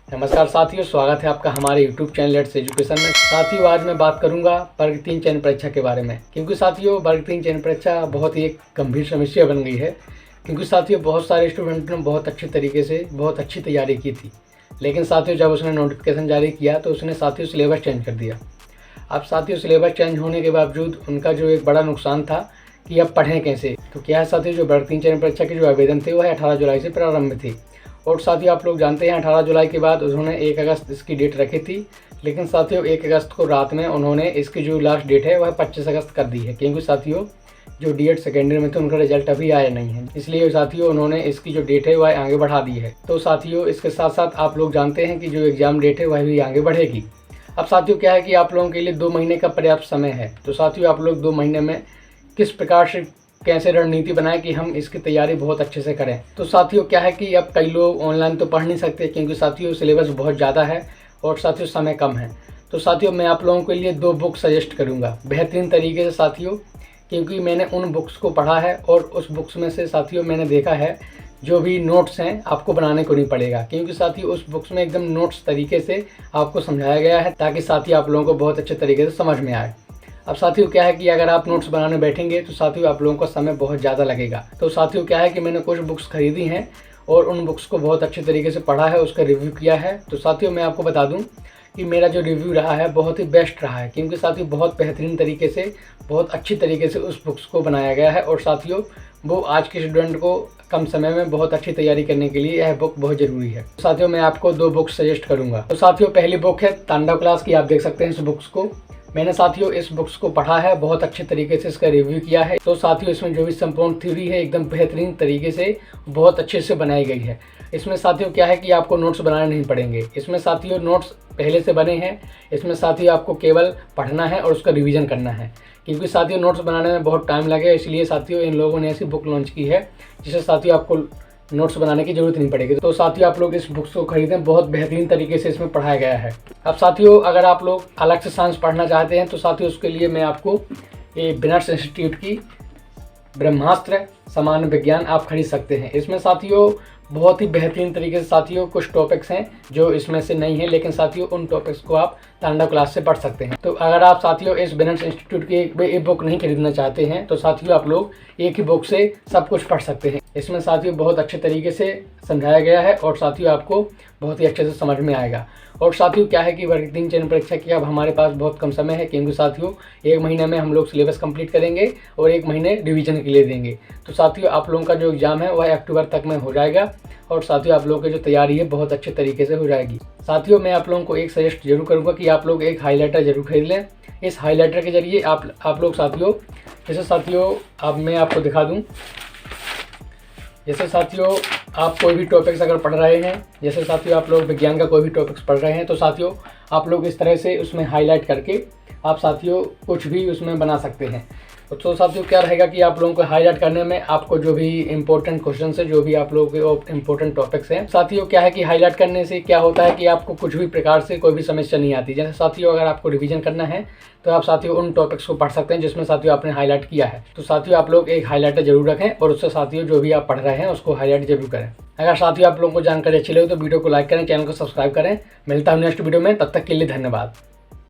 नमस्कार साथियों, स्वागत है आपका हमारे यूट्यूब चैनल लेट्स एजुकेशन में। साथियों, आज मैं बात करूंगा वर्ग 3 चयन परीक्षा के बारे में, क्योंकि साथियों वर्ग 3 चयन परीक्षा बहुत ही एक गंभीर समस्या बन गई है। क्योंकि साथियों बहुत सारे स्टूडेंट ने बहुत अच्छे तरीके से बहुत अच्छी तैयारी की थी, लेकिन साथियों जब उसने नोटिफिकेशन जारी किया तो उसने साथियों सिलेबस चेंज कर दिया। अब साथियों सिलेबस चेंज होने के बावजूद उनका जो एक बड़ा नुकसान था कि अब पढ़ें कैसे। तो क्या है साथियों, जो वर्ग 3 चयन परीक्षा के जो आवेदन थे वह 18 जुलाई से प्रारंभ थे। और साथियों आप लोग जानते हैं 18 जुलाई के बाद उन्होंने 1 अगस्त इसकी डेट रखी थी, लेकिन साथियों 1 अगस्त को रात में उन्होंने इसकी जो लास्ट डेट है वह 25 अगस्त कर दी है। क्योंकि साथियों जो D.Ed सेकेंड ईयर में थे उनका रिजल्ट अभी आया नहीं है, इसलिए साथियों उन्होंने इसकी जो डेट है वह आगे बढ़ा दी है। तो साथियों इसके साथ साथ आप लोग जानते हैं कि जो एग्ज़ाम डेट है वह भी आगे बढ़ेगी। अब साथियों क्या है कि आप लोगों के लिए 2 महीने का पर्याप्त समय है। तो साथियों आप लोग 2 महीने में किस प्रकार से कैसे रणनीति बनाएं कि हम इसकी तैयारी बहुत अच्छे से करें। तो साथियों क्या है कि अब कई लोग ऑनलाइन तो पढ़ नहीं सकते, क्योंकि साथियों सिलेबस बहुत ज़्यादा है और साथियों समय कम है। तो साथियों मैं आप लोगों के लिए 2 बुक सजेस्ट करूंगा बेहतरीन तरीके से साथियों, क्योंकि मैंने उन बुक्स को पढ़ा है और उस बुक्स में से साथियों मैंने देखा है जो भी नोट्स हैं आपको बनाने को नहीं पड़ेगा। क्योंकि साथियों उस बुक्स में एकदम नोट्स तरीके से आपको समझाया गया है, ताकि साथियों आप लोगों को बहुत अच्छे तरीके से समझ में आए। अब साथियों क्या है कि अगर आप नोट्स बनाने बैठेंगे तो साथियों आप लोगों का समय बहुत ज़्यादा लगेगा। तो साथियों क्या है कि मैंने कुछ बुक्स खरीदी हैं और उन बुक्स को बहुत अच्छे तरीके से पढ़ा है, उसका रिव्यू किया है। तो साथियों मैं आपको बता दूं कि मेरा जो रिव्यू रहा है बहुत ही बेस्ट रहा है, क्योंकि साथियों बहुत बेहतरीन तरीके से बहुत अच्छी तरीके से उस बुक्स को बनाया गया है। और साथियों वो आज के स्टूडेंट को कम समय में बहुत अच्छी तैयारी करने के लिए यह बुक बहुत ज़रूरी है। साथियों मैं आपको 2 बुक्स सजेस्ट करूँगा। तो साथियों पहली बुक है तांडव क्लास की, आप देख सकते हैं इस बुक्स को। मैंने साथियों इस बुक्स को पढ़ा है, बहुत अच्छे तरीके से इसका रिव्यू किया है। तो साथियों इसमें जो भी संपूर्ण थ्योरी है एकदम बेहतरीन तरीके से बहुत अच्छे से बनाई गई है। इसमें साथियों क्या है कि आपको नोट्स बनाने नहीं पड़ेंगे। इसमें साथियों नोट्स पहले से बने हैं, इसमें साथियों आपको केवल पढ़ना है और उसका रिवीजन करना है। क्योंकि साथियों नोट्स बनाने में बहुत टाइम लगेगा, इसलिए साथियों इन लोगों ने ऐसी बुक लॉन्च की है जिससे साथियों आपको नोट्स बनाने की जरूरत नहीं पड़ेगी। तो साथियों आप लोग इस बुक्स को खरीदें, बहुत बेहतरीन तरीके से इसमें पढ़ाया गया है। अब साथियों अगर आप लोग अलग से साइंस पढ़ना चाहते हैं तो साथियों उसके लिए मैं आपको ये बिनर्स इंस्टीट्यूट की ब्रह्मास्त्र सामान्य विज्ञान आप खरीद सकते हैं। इसमें साथियों बहुत ही बेहतरीन तरीके से साथियों कुछ टॉपिक्स हैं जो इसमें से नहीं है, लेकिन साथियों उन टॉपिक्स को आप तांडव क्लास से पढ़ सकते हैं। तो अगर आप साथियों इस बिनर्स इंस्टीट्यूट की एक बुक नहीं खरीदना चाहते हैं तो साथियों आप लोग एक ही बुक से सब कुछ पढ़ सकते हैं। इसमें साथियों बहुत अच्छे तरीके से समझाया गया है और साथियों आपको बहुत ही अच्छे से समझ में आएगा। और साथियों क्या है कि वर्ग 3 चयन परीक्षा की अब हमारे पास बहुत कम समय है, क्योंकि साथियों 1 महीने में हम लोग सिलेबस कंप्लीट करेंगे और 1 महीने रिवीजन के लिए देंगे। तो साथियों आप लोगों का जो एग्ज़ाम है वह अक्टूबर तक में हो जाएगा और साथियों आप लोगों की जो तैयारी है बहुत अच्छे तरीके से हो जाएगी। साथियों मैं आप लोगों को एक सजेस्ट जरूर करूँगा कि आप लोग एक हाईलाइटर जरूर खरीद लें। इस हाईलाइटर के जरिए आप लोग साथियों जैसे साथियों अब मैं आपको दिखा दूँ, जैसे साथियों आप कोई भी टॉपिक्स अगर पढ़ रहे हैं, जैसे साथियों आप लोग विज्ञान का कोई भी टॉपिक्स पढ़ रहे हैं तो साथियों आप लोग इस तरह से उसमें हाईलाइट करके आप साथियों कुछ भी उसमें बना सकते हैं। तो साथियों क्या रहेगा कि आप लोगों को हाईलाइट करने में आपको जो भी इंपॉर्टेंट क्वेश्चन है, जो भी आप लोगों के इंपॉर्टेंट टॉपिक्स हैं, साथियों क्या है कि हाईलाइट करने से क्या होता है कि आपको कुछ भी प्रकार से कोई भी समस्या नहीं आती। जैसे साथियों अगर आपको रिवीजन करना है तो आप साथियों उन टॉपिक्स को पढ़ सकते हैं जिसमें साथियों आपने हाईलाइट किया है। तो साथियों आप लोग एक हाईलाइटर जरूर रखें और उससे साथियों जो भी आप पढ़ रहे हैं उसको हाईलाइट जरूर करें। अगर साथियों आप लोगों को जानकारी अच्छी लगे तो वीडियो को लाइक करें, चैनल को सब्सक्राइब करें। मिलता हूं नेक्स्ट वीडियो में, तब तक के लिए धन्यवाद।